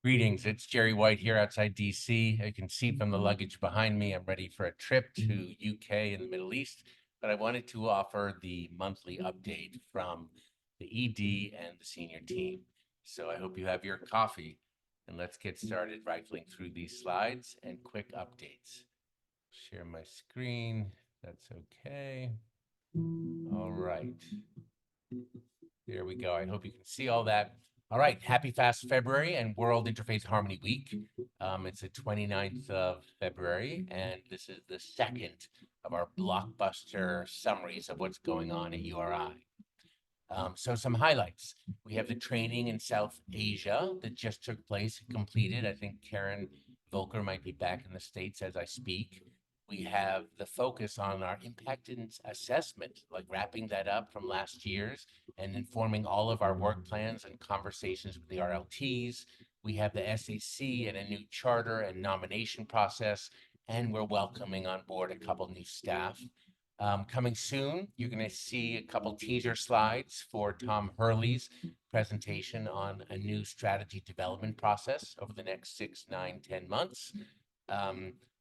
Greetings, it's Jerry White here outside DC. You can see from the luggage behind me, I'm ready for a trip to UK and the Middle East, but I wanted to offer the monthly update from the ED and the senior team. So I hope you have your coffee and let's get started rifling through these slides and quick updates. Share my screen, that's okay. All right. There we go. I hope you can see all that. All right, happy fast February and World Interfaith Harmony Week. It's the 29th of February, and this is the second of our blockbuster summaries of what's going on at URI. So some highlights. We have the training in South Asia that just took place, completed. I think Karen Volker might be back in the States as I speak. We have the focus on our impact assessment, like wrapping that up from last year's and informing all of our work plans and conversations with the RLTs. We have the SAC and a new charter and nomination process, and we're welcoming on board a couple new staff. Coming soon, you're going to see a couple teaser slides for Tom Hurley's presentation on a new strategy development process over the next 6, 9, 10 months.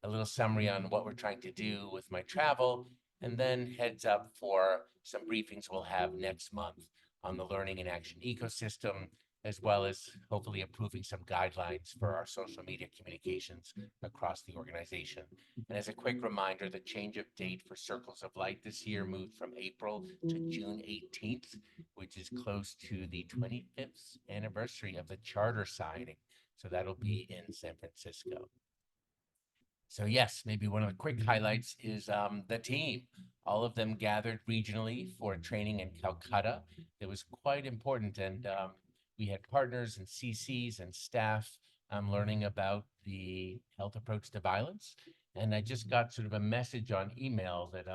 A little summary on what we're trying to do with my travel, and then heads up for some briefings we'll have next month on the learning and action ecosystem, as well as hopefully approving some guidelines for our social media communications across the organization. And as a quick reminder, the change of date for Circles of Light this year moved from April to June 18th, which is close to the 25th anniversary of the charter signing. So that'll be in San Francisco. So yes, maybe one of the quick highlights is the team. All of them gathered regionally for training in Calcutta. It was quite important, and we had partners and CCs and staff learning about the health approach to violence. And I just got sort of a message on email that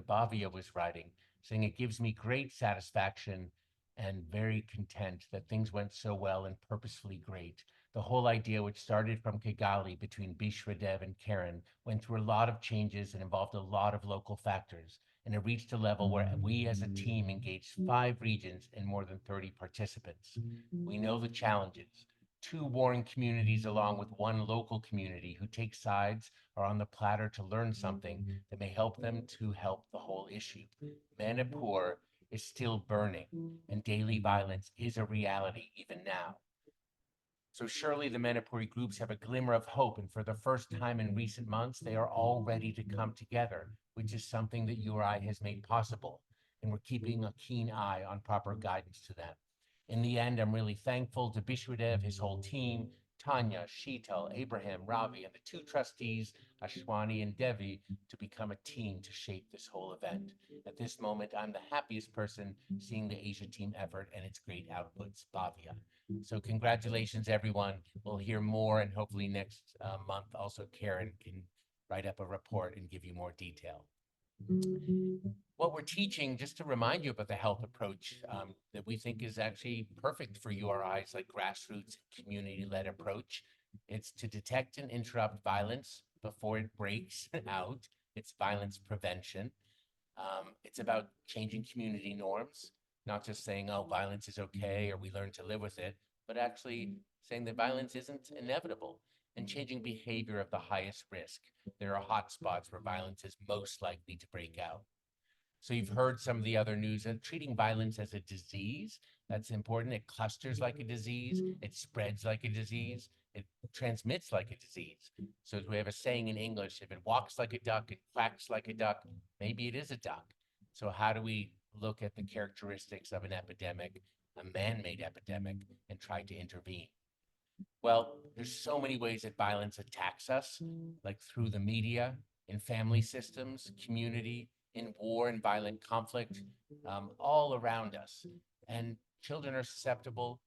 Bhavya was writing, saying it gives me great satisfaction and very content that things went so well and purposefully great. The whole idea, which started from Kigali between Bishwadev and Karen, went through a lot of changes and involved a lot of local factors. And it reached a level where we as a team engaged 5 regions and more than 30 participants. We know the challenges. 2 warring communities along with 1 local community who take sides are on the platter to learn something that may help them to help the whole issue. Manipur is still burning, and daily violence is a reality even now. So surely the Manipuri groups have a glimmer of hope, and for the first time in recent months, they are all ready to come together, which is something that URI has made possible, and we're keeping a keen eye on proper guidance to them. In the end, I'm really thankful to Bishwadev, his whole team, Tanya, Sheetal, Abraham, Ravi, and the 2 trustees, Ashwani and Devi, to become a team to shape this whole event. At this moment, I'm the happiest person seeing the Asia team effort and its great outputs, Bhavya. So congratulations, everyone. We'll hear more, and hopefully next month also Karen can write up a report and give you more detail. What we're teaching, just to remind you about the health approach that we think is actually perfect for URIs, like grassroots community-led approach. It's to detect and interrupt violence before it breaks out. It's violence prevention. It's about changing community norms, not just saying, oh, violence is okay, or we learn to live with it, but actually saying that violence isn't inevitable, and changing behavior of the highest risk. There are hotspots where violence is most likely to break out. So you've heard some of the other news, and treating violence as a disease, that's important. It clusters like a disease, it spreads like a disease, it transmits like a disease. So as we have a saying in English, if it walks like a duck, it quacks like a duck, maybe it is a duck. So how do we look at the characteristics of an epidemic, a man-made epidemic, and try to intervene? Well, there's so many ways that violence attacks us, like through the media, in family systems, community, in war and violent conflict, all around us. And children are susceptible.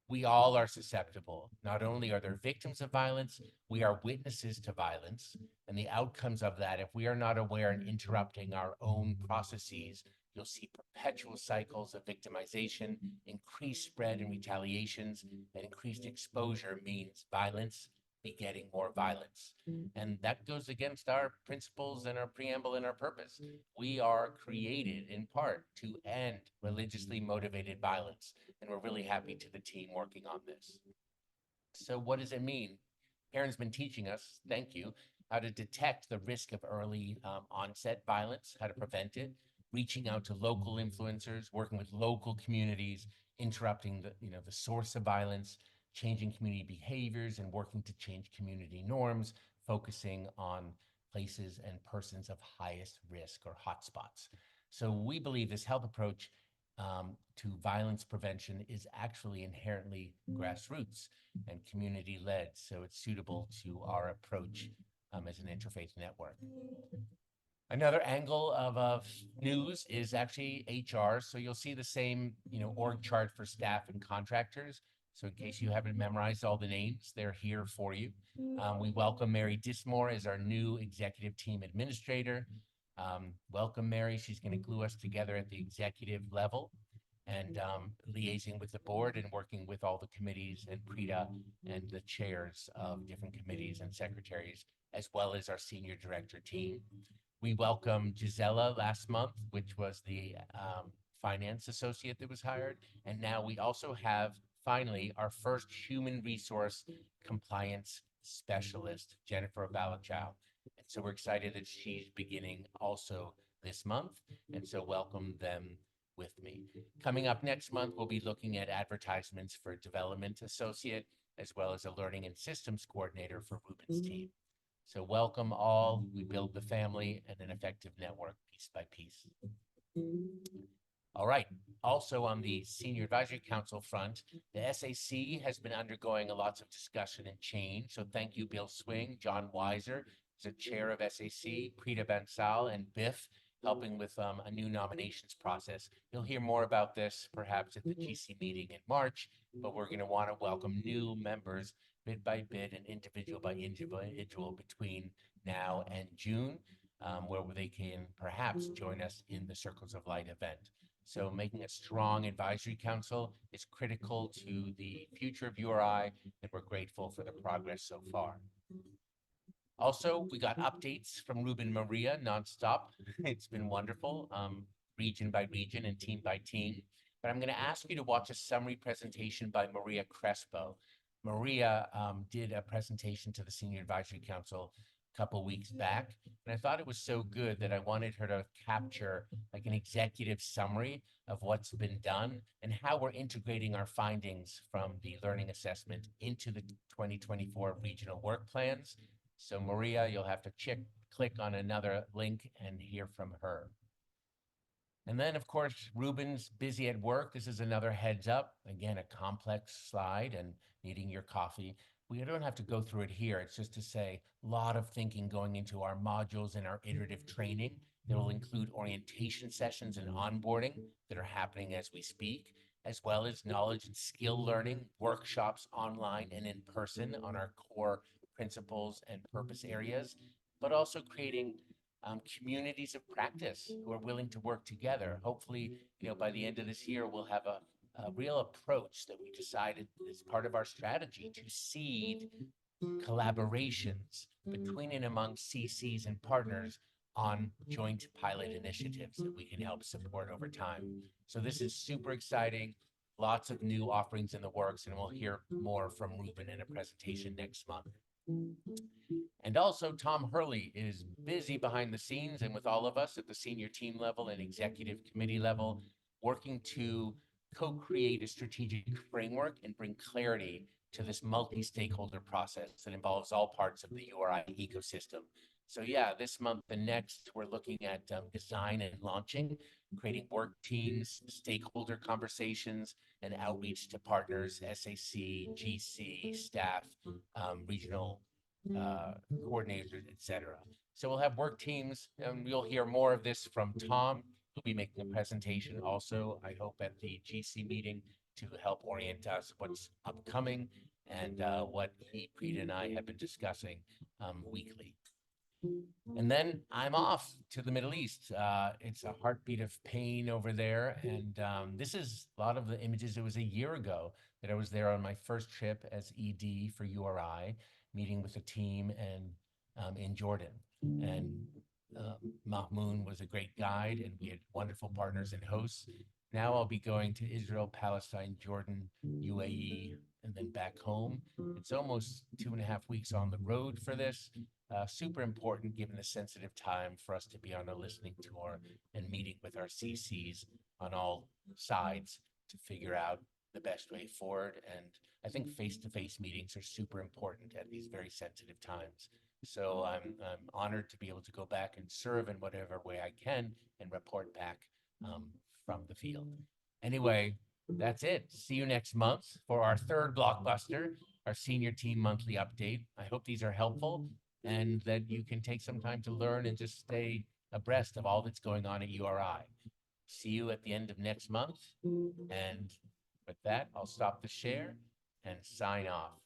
We all are susceptible. Not only are there victims of violence, we are witnesses to violence. And the outcomes of that, if we are not aware and interrupting our own processes, you'll see perpetual cycles of victimization, increased spread and retaliations, and increased exposure means violence begetting more violence. And that goes against our principles and our preamble and our purpose. We are created in part to end religiously motivated violence. And we're really happy to the team working on this. So what does it mean? Karen's been teaching us, thank you, how to detect the risk of early onset violence, how to prevent it, reaching out to local influencers, working with local communities, interrupting the source of violence, changing community behaviors, and working to change community norms, focusing on places and persons of highest risk or hotspots. So we believe this health approach to violence prevention is actually inherently grassroots and community led. So it's suitable to our approach as an interfaith network. Another angle of news is actually HR. So you'll see the same, org chart for staff and contractors. So in case you haven't memorized all the names, they're here for you. We welcome Mary Dismore as our new executive team administrator. Welcome, Mary. She's going to glue us together at the executive level and liaising with the board and working with all the committees and Prita and the chairs of different committees and secretaries, as well as our senior director team. We welcomed Gisela last month, which was the finance associate that was hired. And now we also have finally our first human resource compliance specialist, Jennifer Balachow. And so we're excited that she's beginning also this month. And so welcome them with me. Coming up next month, we'll be looking at advertisements for development associate, as well as a learning and systems coordinator for Ruben's team. So welcome all. We build the family and an effective network piece by piece. All right. Also on the Senior Advisory Council front, the SAC has been undergoing lots of discussion and change. So thank you, Bill Swing, John Weiser, the chair of SAC, Prita Bansal, and Biff, helping with a new nominations process. You'll hear more about this perhaps at the GC meeting in March, but we're going to want to welcome new members bit by bit and individual by individual between now and June, where they can perhaps join us in the Circles of Light event. So making a strong advisory council is critical to the future of URI, and we're grateful for the progress so far. Also, we got updates from Ruben Maria nonstop. It's been wonderful, region by region and team by team. But I'm going to ask you to watch a summary presentation by Maria Crespo. Maria did a presentation to the Senior Advisory Council a couple weeks back, and I thought it was so good that I wanted her to capture like an executive summary of what's been done and how we're integrating our findings from the learning assessment into the 2024 regional work plans. So Maria, you'll have to click on another link and hear from her. And then, of course, Ruben's busy at work. This is another heads up. Again, a complex slide and needing your coffee. We don't have to go through it here. It's just to say a lot of thinking going into our modules and our iterative training that will include orientation sessions and onboarding that are happening as we speak, as well as knowledge and skill learning, workshops online and in person on our core principles and purpose areas, but also creating communities of practice who are willing to work together. Hopefully, by the end of this year, we'll have a real approach that we decided as part of our strategy to seed collaborations between and among CCs and partners on joint pilot initiatives that we can help support over time. So this is super exciting. Lots of new offerings in the works, and we'll hear more from Ruben in a presentation next month. And also, Tom Hurley is busy behind the scenes and with all of us at the senior team level and executive committee level, working to co-create a strategic framework and bring clarity to this multi-stakeholder process that involves all parts of the URI ecosystem. So yeah, this month and next, we're looking at design and launching, creating work teams, stakeholder conversations, and outreach to partners, SAC, GC, staff, regional coordinators, etc. So we'll have work teams, and you'll hear more of this from Tom. He'll be making a presentation also, I hope, at the GC meeting to help orient us what's upcoming and what he, Preet, and I have been discussing weekly. And then I'm off to the Middle East. It's a heartbeat of pain over there. And this is a lot of the images. It was a year ago that I was there on my first trip as ED for URI, meeting with the team and in Jordan. And Mahmoud was a great guide, and we had wonderful partners and hosts. Now I'll be going to Israel, Palestine, Jordan, UAE, and then back home. It's almost 2.5 weeks on the road for this. Super important given the sensitive time for us to be on a listening tour and meeting with our CCs on all sides to figure out the best way forward. And I think face-to-face meetings are super important at these very sensitive times. So I'm honored to be able to go back and serve in whatever way I can and report back from the field. Anyway, that's it. See you next month for our third blockbuster, our senior team monthly update. I hope these are helpful and that you can take some time to learn and just stay abreast of all that's going on at URI. See you at the end of next month. And with that, I'll stop the share and sign off.